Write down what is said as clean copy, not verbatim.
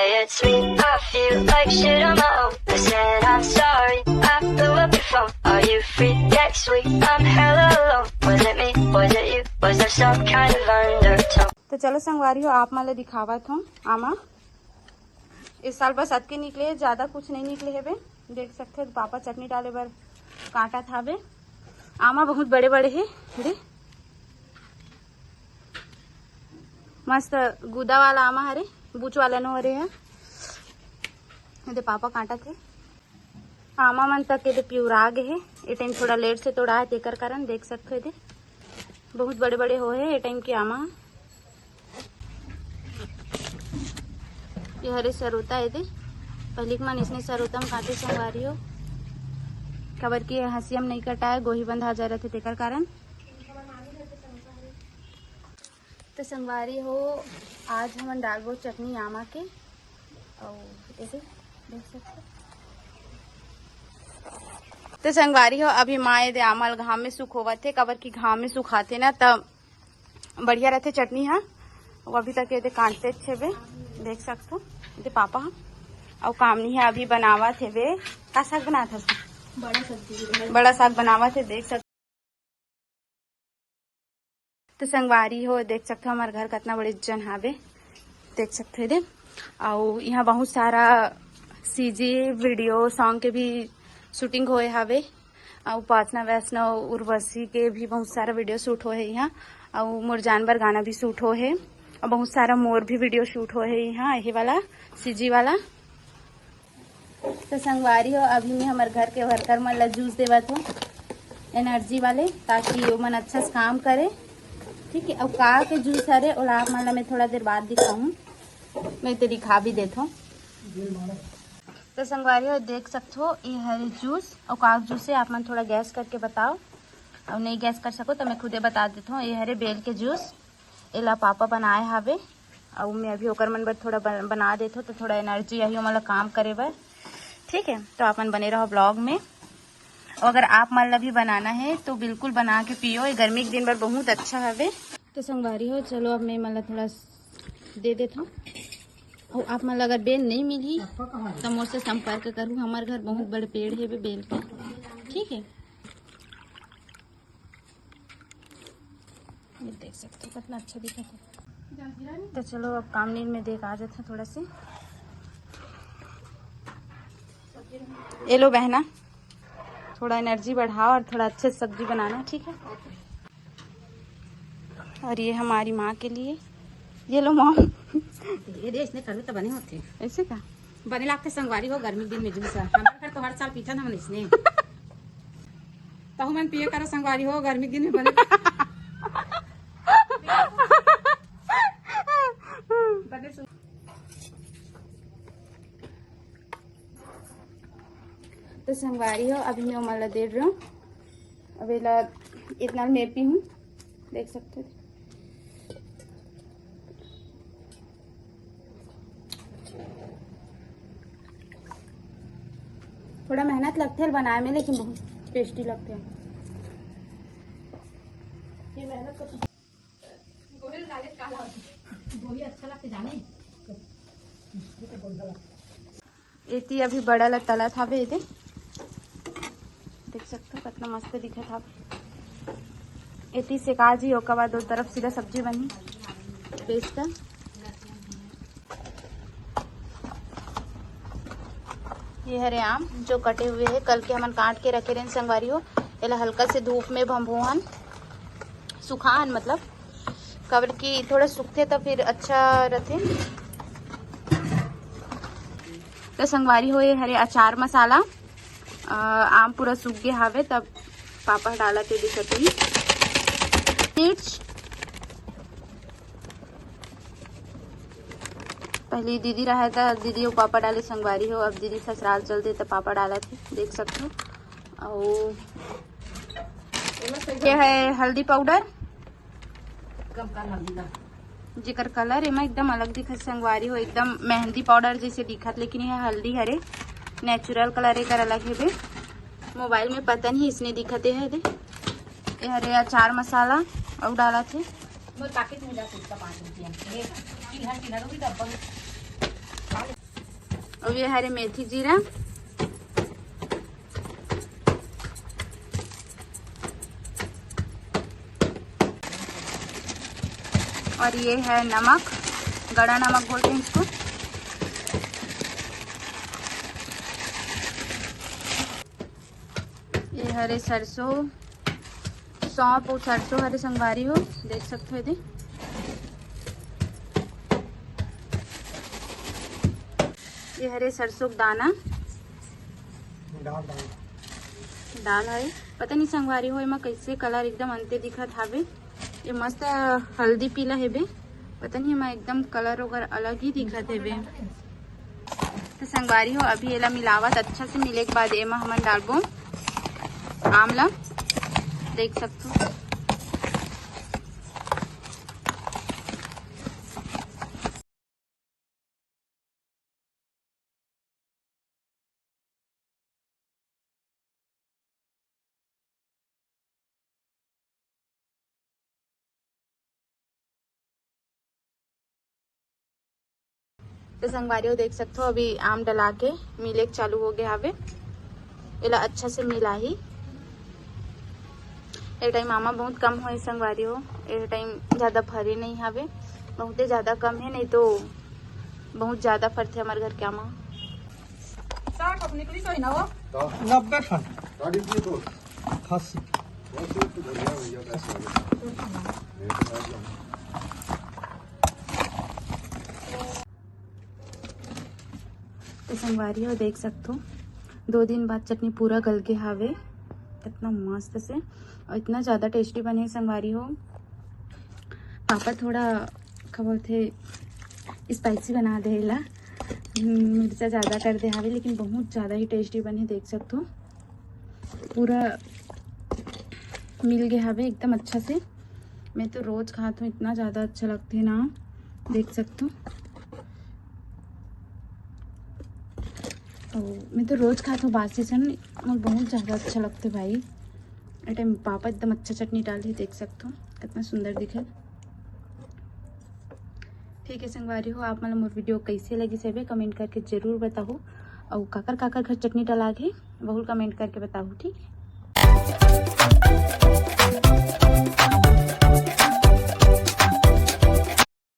say it's me. I feel like shit on my own. I said I'm sorry, I blew up your phone. Are you free next week? I'm hella alone. Was it me? Was it you? Was there some kind of undertone? तो चलो संगवारी हो, आप मला दिखावा था आमा इस साल बस अटके निकले, ज्यादा कुछ नहीं निकले है बे। देख सकते हो पापा चटनी डाले बर काटा था बे। आमा बहुत बड़े बड़े है दे, मस्त गुदा वाला आमा हरे, बूच वाला नो हरे है दे। पापा काटा थे आमा मन तक के प्यूरा गे है। ये टाइम थोड़ा लेट से तोड़ा है, तेकर कारण देख सकते हो दे बहुत बड़े बड़े हो है ये टाइम के आमा। ये हरे सरोता है दे, पहली मन इसने सरोता में काटे संगवारी हो। खबर की हंसी हम नहीं कटा है, गोही बंधा जा रहे थे तेकर कारण। तो संगवारी हो आज हम डालबो चटनी आमा के और ऐसे देख सकते। तो संगवारी हो अभी माए दे आमल घाम में सुख होवा थे, कबर की घाम में सुखाते ना तब बढ़िया रहते चटनी। हाँ वो अभी तक ये काटते थे बे, देख सकते हो ये पापा और कामनी है अभी बनावा थे बे। का साग बना था, बड़ा साग बनावा थे देख सकते। तो संगवारी हो देख सकते हो हमारे घर कितना बड़े जन हावे, देख सकते थे। और यहाँ बहुत सारा सीजी वीडियो सॉन्ग के भी शूटिंग होए हावे, और उपासना वैष्णव उर्वशी के भी बहुत सारा वीडियो शूट हो है यहाँ, और मोर जानवर गाना भी शूट हो है, और बहुत सारा मोर भी वीडियो शूट हो है यहाँ यही वाला सीजी वाला। तो संगवारी हो अभी मैं हमारे घर के वर्कर मन ला जूस देवा था एनर्जी वाले, ताकि वो मन अच्छा से काम करे। ठीक है, और का के जूस हरे और आप मन ला मैं थोड़ा देर बाद दिखाऊँ, मैं तो दिखा भी देता हूँ। तो संगवारी हो देख सकते हो ये हरे जूस और काक जूस है। आप मन थोड़ा गैस करके बताओ, और नहीं गैस कर सको तो मैं खुदे बता देता हूँ। ये हरे बेल के जूस एला पापा बनाए हावे, और मैं अभी ओकर मन बर थोड़ा बना देता हूँ, तो थोड़ा एनर्जी आई हो मतलब काम करे बर। ठीक है, तो आप मन बने रहो ब्लॉग में। और अगर आप मन ला भी बनाना है तो बिल्कुल बना के पियो, ये गर्मी के दिन बर बहुत अच्छा हवे। तो संगवारी हो चलो अब मैं मतलब थोड़ा दे देता हूँ, और आप मतलब अगर बेल नहीं मिली तो मुझसे संपर्क करूँ। हमारे घर बहुत बड़े पेड़ है बेल के। ठीक है, ये देख सकते हो कितना अच्छा दिखा था। तो चलो अब काम नींद में देख आ जाता थोड़ा से। ये लो बहना, थोड़ा एनर्जी बढ़ाओ और थोड़ा अच्छे से सब्जी बनाना। ठीक है, और ये हमारी माँ के लिए, ये लो मॉम। ये दे इसने कर तो बने होते ऐसे का बने लागते संगवारी हो गर्मी दिन में जूस हमारे घर तो हर साल पीछा था इसने तो मन पिए करो संगवारी हो गर्मी दिन में बने। तो संगवारी हो अभी मैं उमला दे रहा हूँ, अभी इतना मैं पी हूँ देख सकते हो। थोड़ा मेहनत लगते है बनाए में, लेकिन बहुत टेस्टी लगते हैं। ये मेहनत को गोली अच्छा लगते जाने इतनी अभी बड़ा ला तला था बे, देख सकते हो कितना मस्त दिखा था। इतनी से काजी होकर बाद दो तरफ सीधा सब्जी बनी पेस्ट का। ये हरे आम जो कटे हुए हैं, कल के हमन काट के रखे रहे संगवारी हो। एला हल्का से धूप में भंभोहन सुखान, मतलब कबर की थोड़ा सूखते तो फिर अच्छा रहते। तो संगवारी हो ये हरे अचार मसाला आम पूरा सूख गया हावे, तब पापा डाला के दिखते ही मिर्च। पहले दीदी रहा था, दीदी और पापा डाले संगवारी हो। अब दीदी ससुराल चलते तो पापा डाला थे, देख सकते हो। और ये है हल्दी पाउडर, जेकर कलर एमा एकदम अलग दिखत संगवारी हो, एकदम मेहंदी पाउडर जैसे दिखत, लेकिन यह हल्दी हरे नेचुरल कलर एक अलग है बे। मोबाइल में पता नहीं इसने दिखते है दे। ये हरे अचार मसाला और डाला थे। पैकेट में जाते 5 रुपया और ये हरे मेथी जीरा, और ये है नमक, गड़ा नमक बोलते हैं इसको। ये हरे सरसों, सौंफ और सरसों हरे संगवारी हो, देख सकते हो ये। ये हरे सरसों दाना, दाल है, पता नहीं संगवारी हो एमा कैसे कलर एकदम अंते दिखत हावे। ये मस्त हल्दी पीला हेबे, पता नहीं एमा एकदम कलर वगैरह अलग ही दिखत हेबे। तो संगवारी हो अभी एला मिलावत अच्छा से मिले के बाद एमा हमन डालबो आमला, देख सकते हो। तो संगवारी हो देख सकते हो अभी आम डला के मिले चालू हो गया हवे। एला अच्छा से मिला ही। ए टाइम आमा बहुत कम हो संगवारी हो, ए टाइम ज्यादा फरे नहीं हवे, बहुते ज्यादा कम है, नहीं तो बहुत ज्यादा फरते हमारे घर के आमा। 90 ठन खस्सी तो संगवारी हो देख सकते हो 2 दिन बाद चटनी पूरा गल के हावे, इतना मस्त से और इतना ज़्यादा टेस्टी बने संगवारी हो। पापा थोड़ा खबर थे स्पाइसी बना देला, मिर्चा ज़्यादा कर दे हावे, लेकिन बहुत ज़्यादा ही टेस्टी बने, देख सकते हो पूरा मिल गया हावे एकदम अच्छा से। मैं तो रोज़ खाती हूँ, इतना ज़्यादा अच्छा लगते है ना, देख सकते हो। तो मैं तो रोज़ खाती हूँ बासी सन, और बहुत ज़्यादा अच्छा लगते भाई। ए टाइम पापा एकदम अच्छा चटनी डाल रही, देख सकते हो कितना सुंदर दिखे। ठीक है संगवारी हो, आप मतलब मोर वीडियो कैसे लगी से कमेंट करके ज़रूर बताओ, और काकर काकर घर चटनी डाला के बहुत कमेंट करके बताओ, ठीक है।